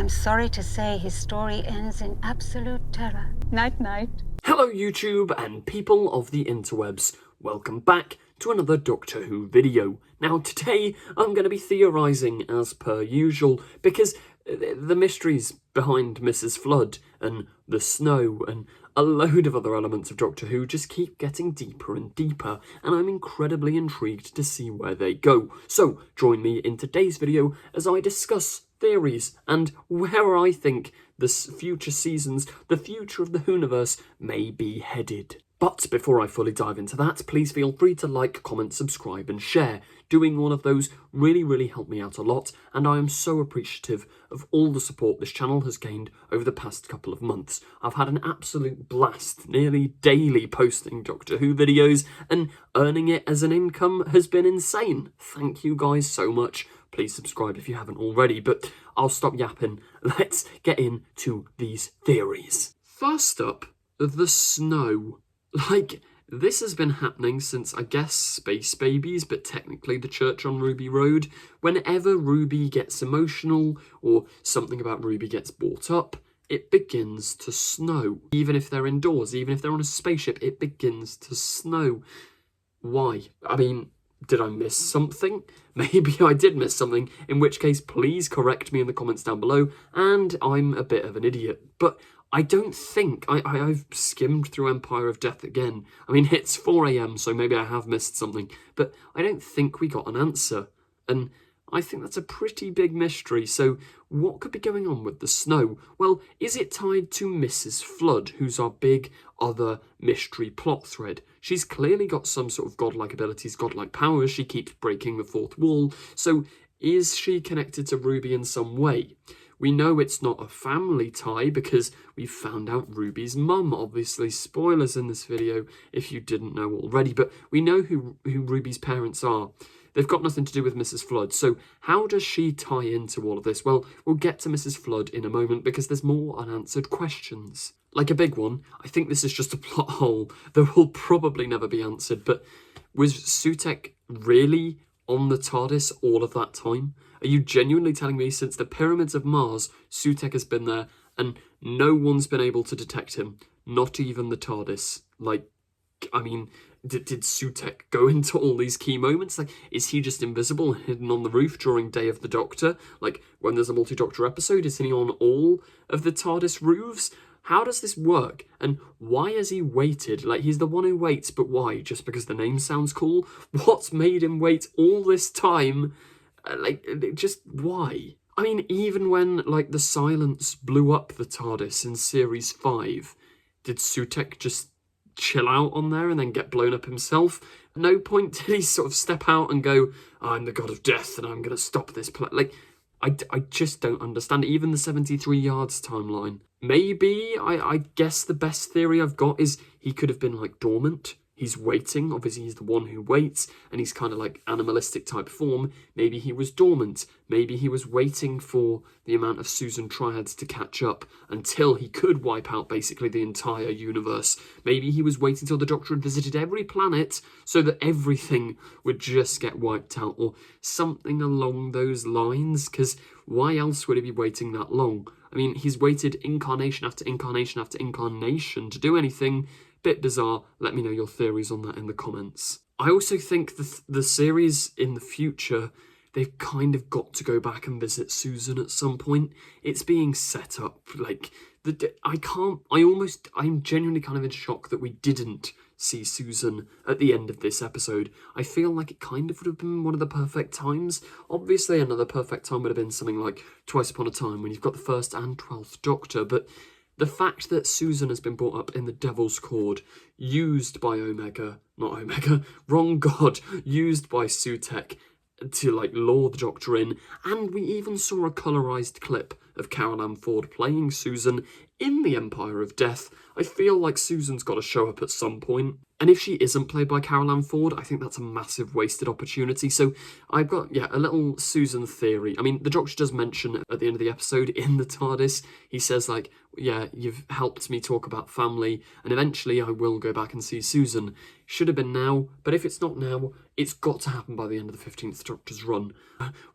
I'm sorry to say his story ends in absolute terror. Night-night. Hello YouTube and people of the interwebs. Welcome back to another Doctor Who video. Now today I'm going to be theorising as per usual because the mysteries behind Mrs. Flood and the snow and a load of other elements of Doctor Who just keep getting deeper and deeper, and I'm incredibly intrigued to see where they go. So join me in today's video as I discuss theories and where I think the future seasons, the future of the whoniverse may be headed. But before I fully dive into that, please feel free to like, comment, subscribe and share. Doing all of those really help me out a lot, and I am so appreciative of all the support this channel has gained over the past couple of months. I've had an absolute blast, nearly daily posting Doctor Who videos, and earning it as an income has been insane. Thank you guys so much. Please subscribe if you haven't already, but I'll stop yapping. Let's get into these theories. First up, the snow. Like, this has been happening since, I guess, Space Babies, but technically the church on Ruby Road. Whenever Ruby gets emotional, or something about Ruby gets brought up, it begins to snow. Even if they're indoors, even if they're on a spaceship, it begins to snow. Why? I mean, did I miss something? Maybe I did miss something, in which case please correct me in the comments down below, and I'm a bit of an idiot. But I don't think, I've skimmed through Empire of Death again. I mean, it's 4 AM, so maybe I have missed something, but I don't think we got an answer. And I think that's a pretty big mystery, so what could be going on with the snow? Well, is it tied to Mrs. Flood, who's our big other mystery plot thread? She's clearly got some sort of godlike abilities, godlike powers, she keeps breaking the fourth wall, so is she connected to Ruby in some way? We know it's not a family tie because we found out Ruby's mum. Obviously, spoilers in this video if you didn't know already, but we know who Ruby's parents are. They've got nothing to do with Mrs. Flood, so how does she tie into all of this? Well, we'll get to Mrs. Flood in a moment because there's more unanswered questions. Like a big one, I think this is just a plot hole that will probably never be answered, but was Sutekh really on the TARDIS all of that time? Are you genuinely telling me since the Pyramids of Mars, Sutekh has been there and no one's been able to detect him? Not even the TARDIS. Like, I mean, did Sutekh go into all these key moments? Like, is he just invisible, hidden on the roof during Day of the Doctor? Like, when there's a multi-Doctor episode, is he on all of the TARDIS roofs? How does this work? And why has he waited? Like, he's the one who waits, but why? Just because the name sounds cool? What's made him wait all this time? Just why? I mean, even when, like, the silence blew up the TARDIS in Series 5, did Sutekh just chill out on there and then get blown up himself? At no point did he sort of step out and go, I'm the god of death and I'm going to stop this play. Like, I just don't understand. Even the 73 yards timeline. Maybe, I guess the best theory I've got is he could have been, like, dormant. He's waiting, obviously he's the one who waits, and he's kind of like animalistic type form. Maybe he was dormant. Maybe he was waiting for the amount of Susan triads to catch up until he could wipe out basically the entire universe. Maybe he was waiting till the Doctor had visited every planet so that everything would just get wiped out, or something along those lines, because why else would he be waiting that long? I mean, he's waited incarnation after incarnation after incarnation to do anything. Bit bizarre. Let me know your theories on that in the comments. I also think the series in the future, they've kind of got to go back and visit Susan at some point. It's being set up. Like, I'm genuinely kind of in shock that we didn't see Susan at the end of this episode. I feel like it kind of would have been one of the perfect times. Obviously, another perfect time would have been something like Twice Upon a Time when you've got the 1st and 12th Doctor, but the fact that Susan has been brought up in the Devil's Cord, used by wrong god, used by Sutekh to, like, lure the Doctor in, and we even saw a colorised clip of Carol Ann Ford playing Susan in the Empire of Death. I feel like Susan's got to show up at some point. And if she isn't played by Carol Ann Ford, I think that's a massive wasted opportunity. So I've got, a little Susan theory. I mean, the Doctor does mention at the end of the episode in the TARDIS, he says, like, yeah, you've helped me talk about family, and eventually I will go back and see Susan. Should have been now, but if it's not now, it's got to happen by the end of the 15th Doctor's run.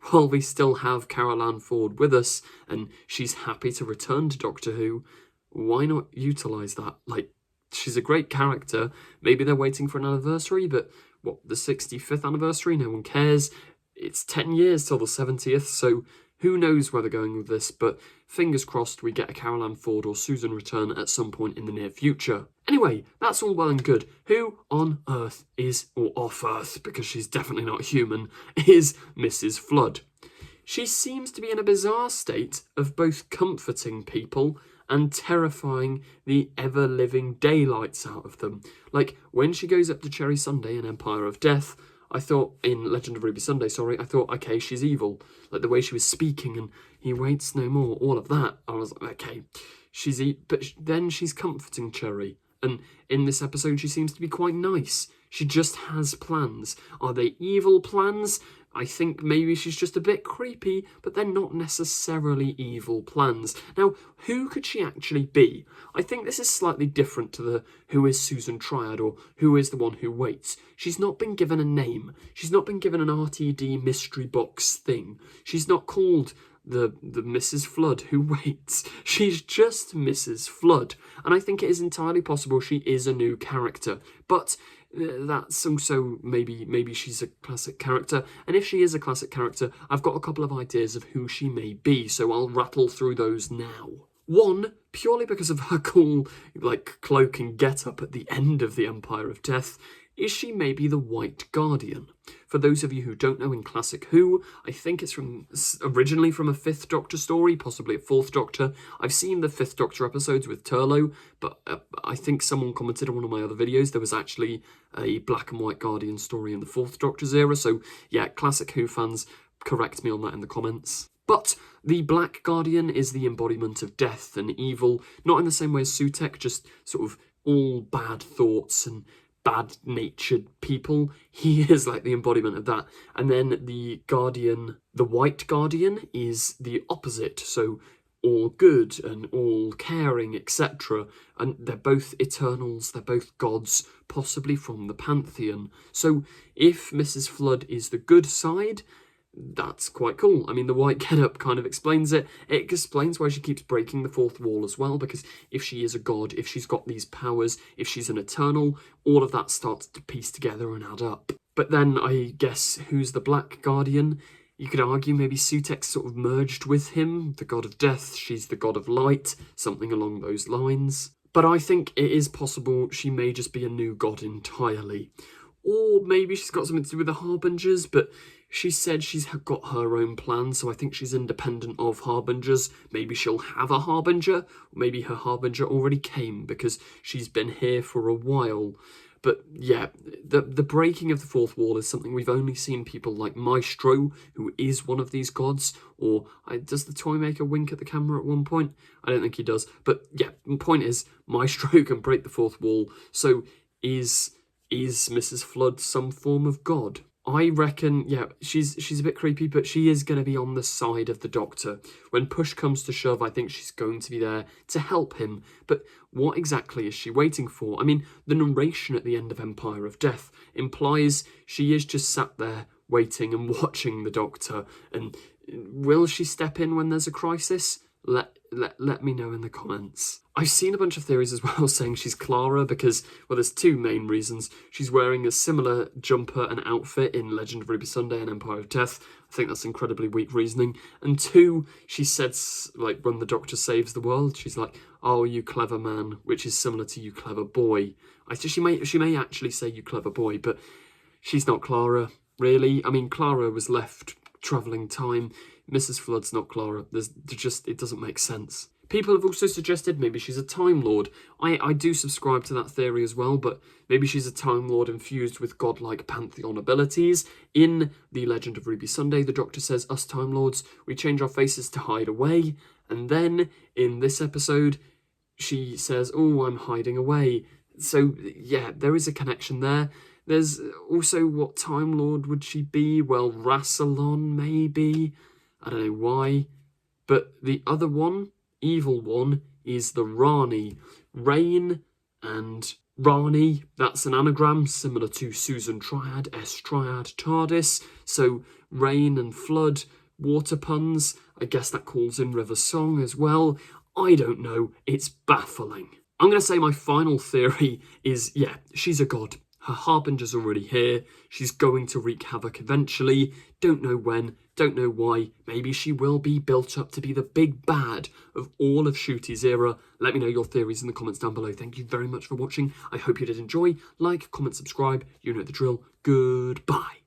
While we still have Carol Ann Ford with us, and she's happy to return to Doctor Who, why not utilise that? Like, she's a great character. Maybe they're waiting for an anniversary, but what, the 65th anniversary? No one cares. It's 10 years till the 70th, so who knows where they're going with this, but fingers crossed we get a Carol Ann Ford or Susan return at some point in the near future. Anyway, that's all well and good. Who on Earth is, or off Earth, because she's definitely not human, is Mrs. Flood? She seems to be in a bizarre state of both comforting people and terrifying the ever-living daylights out of them. Like, when she goes up to Cherry Sunday in Empire of Death, I thought, in Legend of Ruby Sunday, I thought, okay, she's evil. Like, the way she was speaking and he waits no more, all of that. I was like, okay, but then she's comforting Cherry. And in this episode, she seems to be quite nice. She just has plans. Are they evil plans? I think maybe she's just a bit creepy, but they're not necessarily evil plans. Now, who could she actually be? I think this is slightly different to the who is Susan Triad or who is the one who waits. She's not been given a name. She's not been given an RTD mystery box thing. She's not called the Mrs. Flood who waits. She's just Mrs. Flood. And I think it is entirely possible she is a new character. But that's also maybe she's a classic character, and if she is a classic character, I've got a couple of ideas of who she may be, so I'll rattle through those now. One, purely because of her cool, like, cloak and get-up at the end of the Empire of Death, is she maybe the White Guardian? For those of you who don't know, in Classic Who, I think it's originally from a 5th Doctor story, possibly a 4th Doctor. I've seen the 5th Doctor episodes with Turlough, but I think someone commented on one of my other videos there was actually a Black and White Guardian story in the 4th Doctor's era, so yeah, Classic Who fans, correct me on that in the comments. But the Black Guardian is the embodiment of death and evil, not in the same way as Sutekh, just sort of all bad thoughts and bad-natured people. He is like the embodiment of that. And then the Guardian, the White Guardian, is the opposite. So all good and all caring, etc. And they're both Eternals, they're both gods, possibly from the Pantheon. So if Mrs. Flood is the good side, that's quite cool. I mean, the white get-up kind of explains it. It explains why she keeps breaking the fourth wall as well, because if she is a god, if she's got these powers, if she's an Eternal, all of that starts to piece together and add up. But then, I guess, who's the Black Guardian? You could argue maybe Sutekh sort of merged with him, the god of death, she's the god of light, something along those lines. But I think it is possible she may just be a new god entirely. Or maybe she's got something to do with the Harbingers, but she said she's got her own plan, so I think she's independent of Harbingers. Maybe she'll have a Harbinger, or maybe her Harbinger already came because she's been here for a while. But yeah, the breaking of the fourth wall is something we've only seen people like Maestro, who is one of these gods, or does the Toymaker wink at the camera at one point? I don't think he does. But yeah, the point is, Maestro can break the fourth wall, so is Mrs. Flood some form of god? I reckon, yeah, she's a bit creepy, but she is going to be on the side of the Doctor. When push comes to shove, I think she's going to be there to help him. But what exactly is she waiting for? I mean, the narration at the end of Empire of Death implies she is just sat there waiting and watching the Doctor. And will she step in when there's a crisis? Let me know in the comments. I've seen a bunch of theories as well saying she's Clara because, well, there's two main reasons. She's wearing a similar jumper and outfit in Legend of Ruby Sunday and Empire of Death. I think that's incredibly weak reasoning. And two, she says, like, when the Doctor saves the world, she's like, oh, you clever man, which is similar to you clever boy. She may actually say you clever boy, but she's not Clara, really. I mean, Clara was left travelling time. Mrs. Flood's not Clara. It doesn't make sense. People have also suggested maybe she's a Time Lord. I do subscribe to that theory as well, but maybe she's a Time Lord infused with godlike Pantheon abilities. In the Legend of Ruby Sunday, the Doctor says, us Time Lords, we change our faces to hide away. And then, in this episode, she says, oh, I'm hiding away. So, yeah, there is a connection there. There's also, what Time Lord would she be? Well, Rassilon, maybe? I don't know why. But the other one, evil one, is the Rani. Rain and Rani, that's an anagram similar to Susan Triad, S Triad, TARDIS. So rain and flood, water puns, I guess that calls in River Song as well. I don't know, it's baffling. I'm going to say my final theory is, yeah, she's a god. Her harbinger's already here. She's going to wreak havoc eventually. Don't know when, don't know why. Maybe she will be built up to be the big bad of all of Ncuti's era. Let me know your theories in the comments down below. Thank you very much for watching. I hope you did enjoy. Like, comment, subscribe. You know the drill. Goodbye.